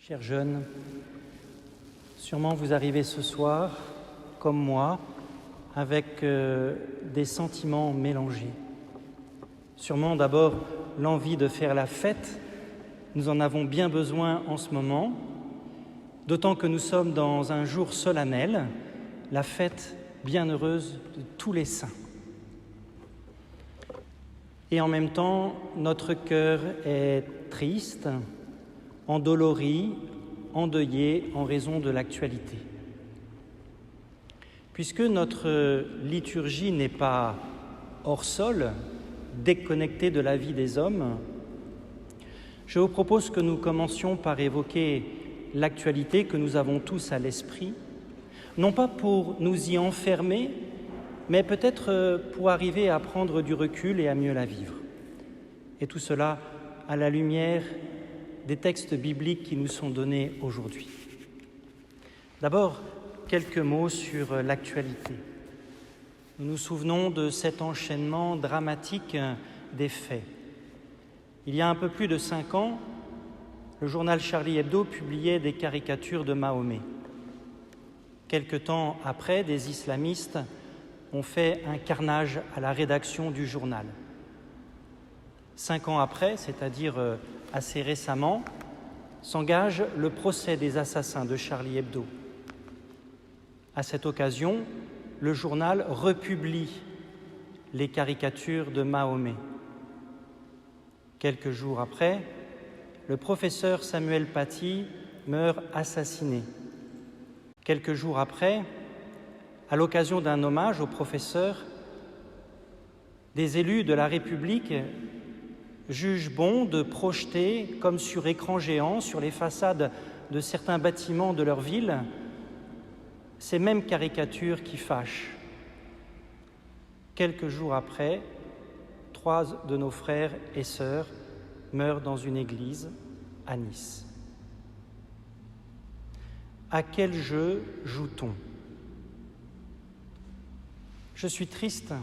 Chers jeunes, sûrement vous arrivez ce soir, comme moi, avec des sentiments mélangés. Sûrement d'abord l'envie de faire la fête, nous en avons bien besoin en ce moment, d'autant que nous sommes dans un jour solennel, la fête bienheureuse de tous les saints. Et en même temps, notre cœur est triste, endolori, endeuillé en raison de l'actualité. Puisque notre liturgie n'est pas hors sol, déconnectée de la vie des hommes, je vous propose que nous commencions par évoquer l'actualité que nous avons tous à l'esprit, non pas pour nous y enfermer, mais peut-être pour arriver à prendre du recul et à mieux la vivre. Et tout cela à la lumière des textes bibliques qui nous sont donnés aujourd'hui. D'abord, quelques mots sur l'actualité. Nous nous souvenons de cet enchaînement dramatique des faits. Il y a un peu plus de 5 ans, le journal Charlie Hebdo publiait des caricatures de Mahomet. Quelque temps après, des islamistes ont fait un carnage à la rédaction du journal. 5 ans après, c'est-à-dire assez récemment, s'engage le procès des assassins de Charlie Hebdo. À cette occasion, le journal republie les caricatures de Mahomet. Quelques jours après, le professeur Samuel Paty meurt assassiné. Quelques jours après, à l'occasion d'un hommage au professeur, des élus de la République jugent bon de projeter, comme sur écran géant, sur les façades de certains bâtiments de leur ville, ces mêmes caricatures qui fâchent. Quelques jours après, 3 de nos frères et sœurs meurent dans une église à Nice. À quel jeu joue-t-on ? Je suis triste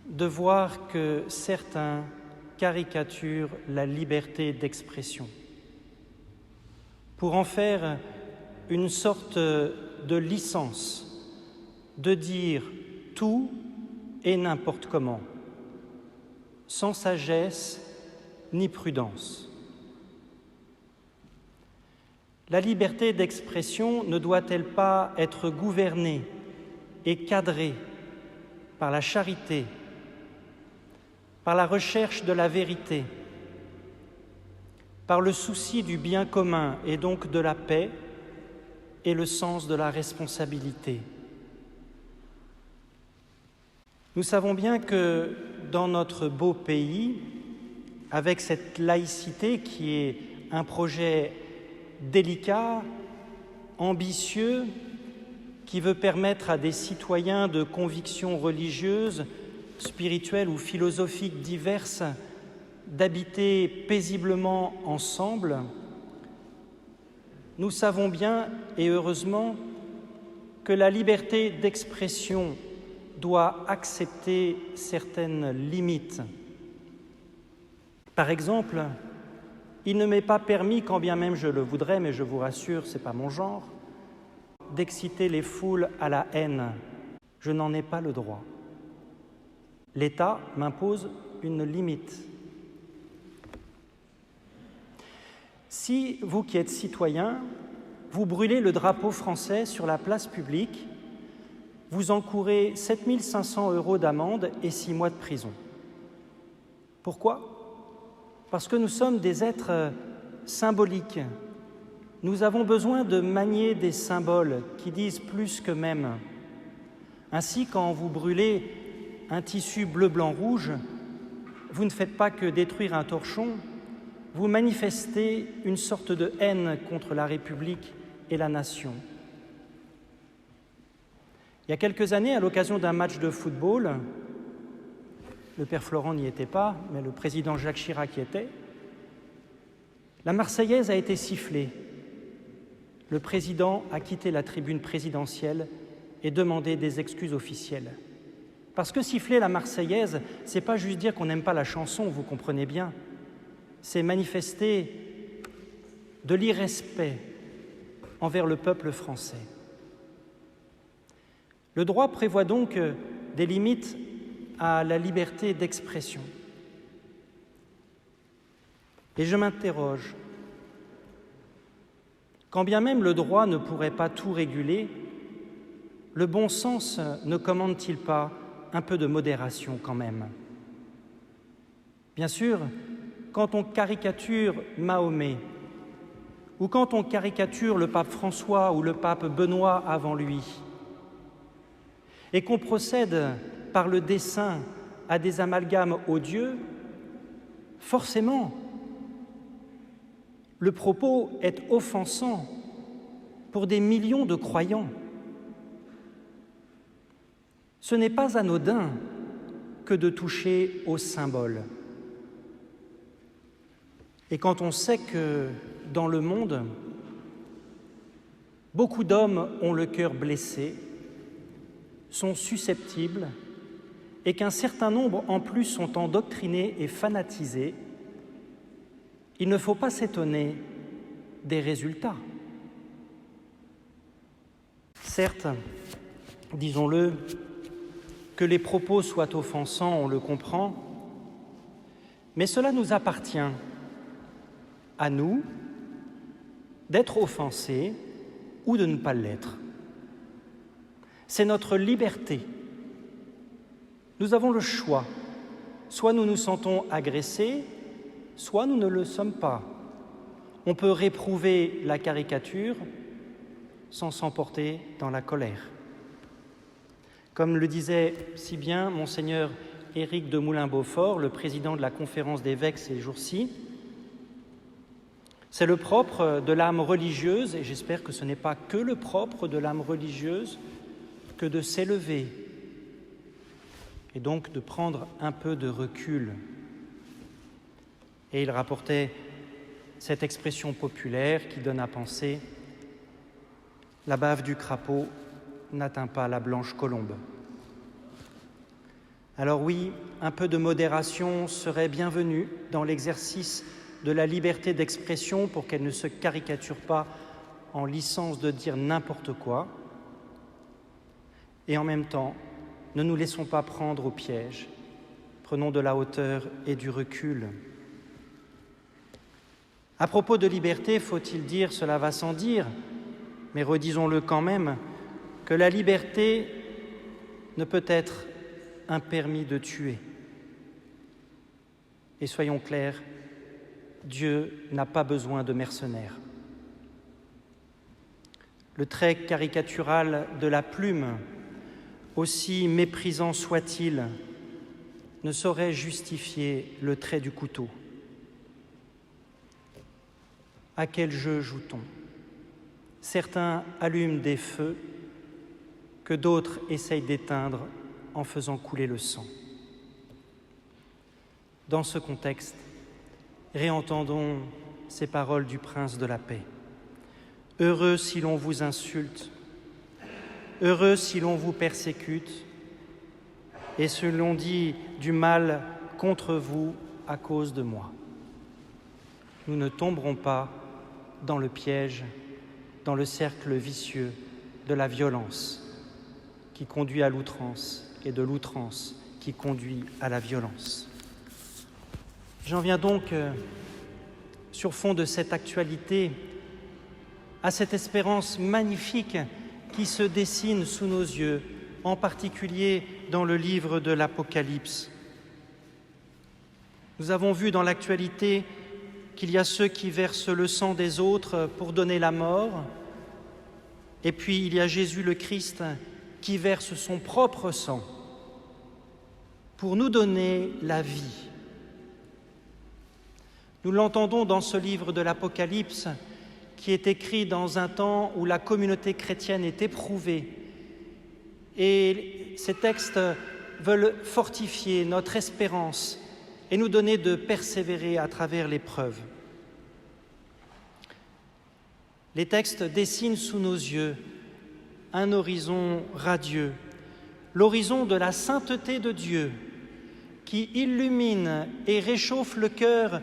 de voir que certains caricaturent la liberté d'expression pour en faire une sorte de licence de dire tout et n'importe comment, sans sagesse ni prudence. La liberté d'expression ne doit-elle pas être gouvernée et cadrée par la charité, par la recherche de la vérité, par le souci du bien commun et donc de la paix et le sens de la responsabilité? Nous savons bien que dans notre beau pays, avec cette laïcité qui est un projet délicat, ambitieux, qui veut permettre à des citoyens de convictions religieuses, spirituelles ou philosophiques diverses d'habiter paisiblement ensemble, nous savons bien, et heureusement, que la liberté d'expression doit accepter certaines limites. Par exemple, il ne m'est pas permis, quand bien même je le voudrais, mais je vous rassure, ce n'est pas mon genre, d'exciter les foules à la haine. Je n'en ai pas le droit. L'État m'impose une limite. Si vous qui êtes citoyen, vous brûlez le drapeau français sur la place publique, vous encourez 7 500 € d'amende et 6 mois de prison. Pourquoi ? Parce que nous sommes des êtres symboliques. Nous avons besoin de manier des symboles qui disent plus qu'eux-mêmes. Ainsi, quand vous brûlez un tissu bleu, blanc, rouge, vous ne faites pas que détruire un torchon, vous manifestez une sorte de haine contre la République et la nation. Il y a quelques années, à l'occasion d'un match de football, le père Florent n'y était pas, mais le président Jacques Chirac y était, la Marseillaise a été sifflée. Le président a quitté la tribune présidentielle et demandé des excuses officielles. Parce que siffler la Marseillaise, c'est pas juste dire qu'on n'aime pas la chanson, vous comprenez bien. C'est manifester de l'irrespect envers le peuple français. Le droit prévoit donc des limites à la liberté d'expression. Et je m'interroge, quand bien même le droit ne pourrait pas tout réguler, le bon sens ne commande-t-il pas un peu de modération quand même? Bien sûr, quand on caricature Mahomet, ou quand on caricature le pape François ou le pape Benoît avant lui, et qu'on procède par le dessin à des amalgames odieux, forcément, le propos est offensant pour des millions de croyants. Ce n'est pas anodin que de toucher au symbole. Et quand on sait que dans le monde, beaucoup d'hommes ont le cœur blessé, sont susceptibles, et qu'un certain nombre en plus sont endoctrinés et fanatisés, il ne faut pas s'étonner des résultats. Certes, disons-le, que les propos soient offensants, on le comprend, mais cela nous appartient à nous d'être offensés ou de ne pas l'être. C'est notre liberté. Nous avons le choix. Soit nous nous sentons agressés, soit nous ne le sommes pas. On peut réprouver la caricature sans s'emporter dans la colère. Comme le disait si bien Monseigneur Éric de Moulin-Beaufort, le président de la Conférence d'évêques ces jours-ci, c'est le propre de l'âme religieuse, et j'espère que ce n'est pas que le propre de l'âme religieuse, que de s'élever et donc de prendre un peu de recul. Et il rapportait cette expression populaire qui donne à penser « La bave du crapaud n'atteint pas la blanche colombe ». Alors oui, un peu de modération serait bienvenue dans l'exercice de la liberté d'expression pour qu'elle ne se caricature pas en licence de dire n'importe quoi. Et en même temps, ne nous laissons pas prendre au piège. Prenons de la hauteur et du recul. À propos de liberté, faut-il dire, cela va sans dire, mais redisons-le quand même, que la liberté ne peut être un permis de tuer. Et soyons clairs, Dieu n'a pas besoin de mercenaires. Le trait caricatural de la plume, aussi méprisant soit-il, ne saurait justifier le trait du couteau. À quel jeu joue-t-on? Certains allument des feux que d'autres essayent d'éteindre en faisant couler le sang. Dans ce contexte, réentendons ces paroles du Prince de la paix. « Heureux si l'on vous insulte, heureux si l'on vous persécute, et si l'on dit du mal contre vous à cause de moi. Nous ne tomberons pas dans le piège, dans le cercle vicieux de la violence qui conduit à l'outrance et de l'outrance qui conduit à la violence. » J'en viens donc, sur fond de cette actualité, à cette espérance magnifique qui se dessine sous nos yeux, en particulier dans le livre de l'Apocalypse. Nous avons vu dans l'actualité qu'il y a ceux qui versent le sang des autres pour donner la mort, et puis il y a Jésus le Christ qui verse son propre sang pour nous donner la vie. Nous l'entendons dans ce livre de l'Apocalypse qui est écrit dans un temps où la communauté chrétienne est éprouvée. Et ces textes veulent fortifier notre espérance et nous donner de persévérer à travers l'épreuve. Les textes dessinent sous nos yeux un horizon radieux, l'horizon de la sainteté de Dieu qui illumine et réchauffe le cœur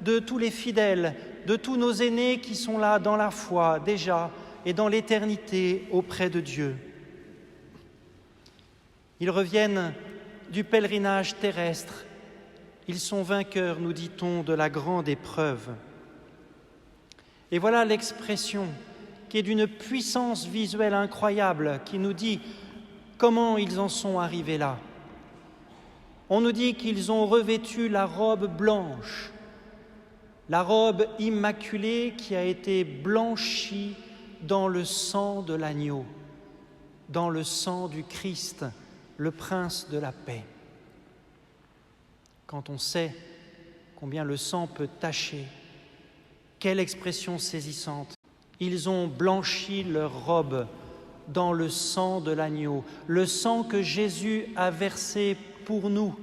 de tous les fidèles de tous nos aînés qui sont là dans la foi déjà et dans l'éternité auprès de Dieu. Ils reviennent du pèlerinage terrestre. Ils sont vainqueurs, nous dit-on, de la grande épreuve. Et voilà l'expression qui est d'une puissance visuelle incroyable, qui nous dit comment ils en sont arrivés là. On nous dit qu'ils ont revêtu la robe blanche, la robe immaculée qui a été blanchie dans le sang de l'agneau, dans le sang du Christ, le prince de la paix. Quand on sait combien le sang peut tacher, quelle expression saisissante. Ils ont blanchi leur robe dans le sang de l'agneau, le sang que Jésus a versé pour nous.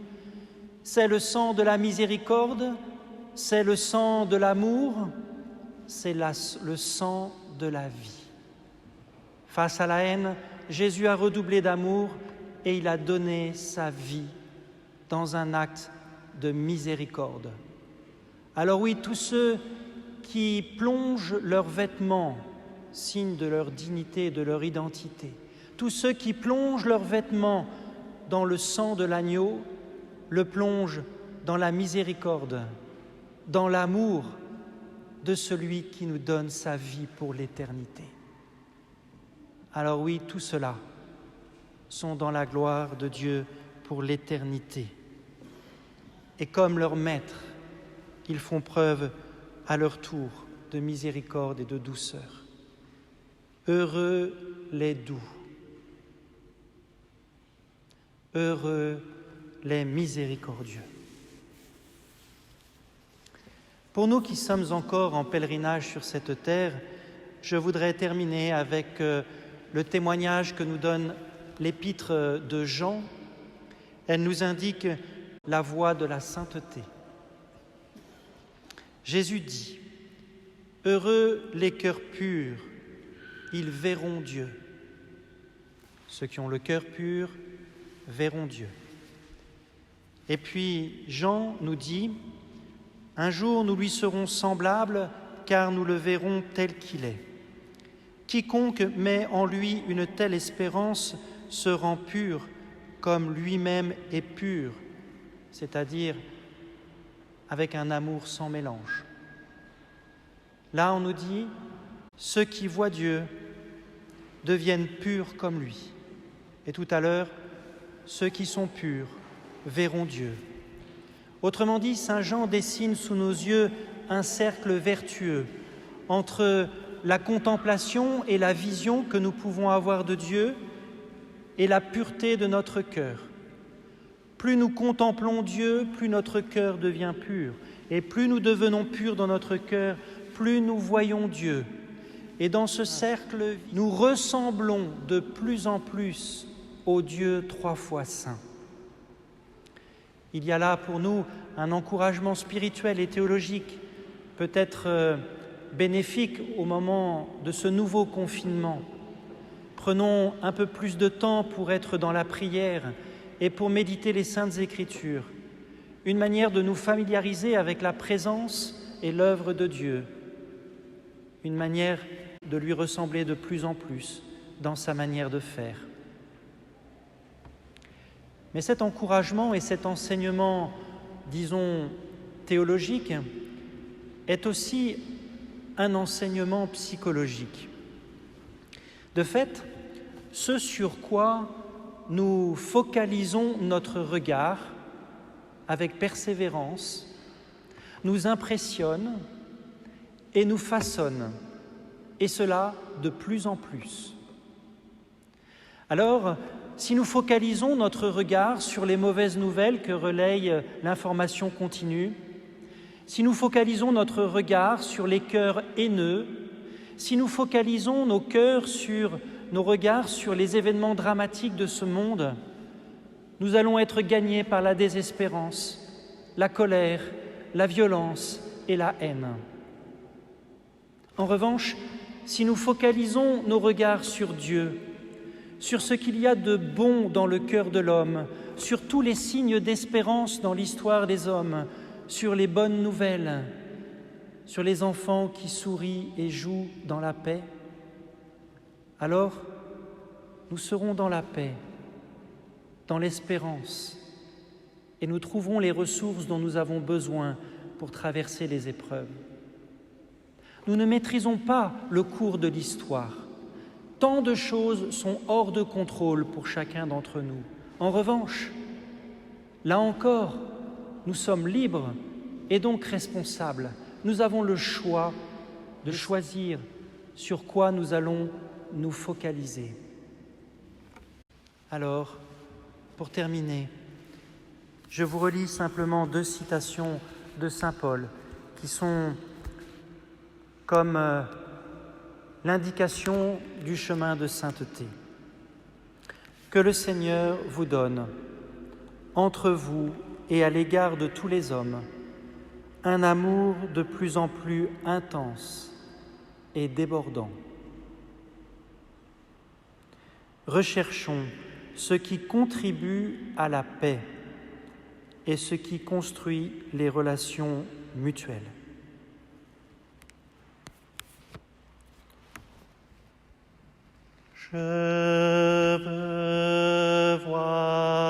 C'est le sang de la miséricorde, c'est le sang de l'amour, c'est le sang de la vie. Face à la haine, Jésus a redoublé d'amour et il a donné sa vie dans un acte de miséricorde. Alors oui, tous ceux qui plongent leurs vêtements, signe de leur dignité et de leur identité, tous ceux qui plongent leurs vêtements dans le sang de l'agneau, le plongent dans la miséricorde, dans l'amour de celui qui nous donne sa vie pour l'éternité. Alors oui, tout cela sont dans la gloire de Dieu pour l'éternité. Et comme leur maître, ils font preuve à leur tour de miséricorde et de douceur. Heureux les doux, heureux les miséricordieux. Pour nous qui sommes encore en pèlerinage sur cette terre, je voudrais terminer avec le témoignage que nous donne l'épître de Jean. Elle nous indique la voie de la sainteté. Jésus dit « Heureux les cœurs purs, ils verront Dieu. Ceux qui ont le cœur pur verront Dieu. » Et puis Jean nous dit « Un jour nous lui serons semblables, car nous le verrons tel qu'il est. Quiconque met en lui une telle espérance se rend pur, comme lui-même est pur, c'est-à-dire avec un amour sans mélange. » Là, on nous dit « Ceux qui voient Dieu deviennent purs comme lui. » Et tout à l'heure, « Ceux qui sont purs verront Dieu. » Autrement dit, saint Jean dessine sous nos yeux un cercle vertueux entre la contemplation et la vision que nous pouvons avoir de Dieu et la pureté de notre cœur. Plus nous contemplons Dieu, plus notre cœur devient pur. Et plus nous devenons purs dans notre cœur, plus nous voyons Dieu. Et dans ce cercle, nous ressemblons de plus en plus au Dieu trois fois saint. Il y a là pour nous un encouragement spirituel et théologique, peut-être bénéfique au moment de ce nouveau confinement. Prenons un peu plus de temps pour être dans la prière et pour méditer les Saintes Écritures, une manière de nous familiariser avec la présence et l'œuvre de Dieu, une manière de lui ressembler de plus en plus dans sa manière de faire. Mais cet encouragement et cet enseignement, disons, théologique, est aussi un enseignement psychologique. De fait, ce sur quoi nous focalisons notre regard avec persévérance nous impressionne et nous façonne, et cela de plus en plus. Alors, si nous focalisons notre regard sur les mauvaises nouvelles que relaye l'information continue, si nous focalisons notre regard sur les cœurs haineux, si nous focalisons nos regards sur les événements dramatiques de ce monde, nous allons être gagnés par la désespérance, la colère, la violence et la haine. En revanche, si nous focalisons nos regards sur Dieu, sur ce qu'il y a de bon dans le cœur de l'homme, sur tous les signes d'espérance dans l'histoire des hommes, sur les bonnes nouvelles, sur les enfants qui sourient et jouent dans la paix, alors nous serons dans la paix, dans l'espérance, et nous trouverons les ressources dont nous avons besoin pour traverser les épreuves. Nous ne maîtrisons pas le cours de l'histoire. Tant de choses sont hors de contrôle pour chacun d'entre nous. En revanche, là encore, nous sommes libres et donc responsables. Nous avons le choix de choisir sur quoi nous allons nous focaliser. Alors, pour terminer, je vous relis simplement 2 citations de saint Paul qui sont comme l'indication du chemin de sainteté. Que le Seigneur vous donne, entre vous et à l'égard de tous les hommes, un amour de plus en plus intense et débordant. Recherchons ce qui contribue à la paix et ce qui construit les relations mutuelles. Je veux voir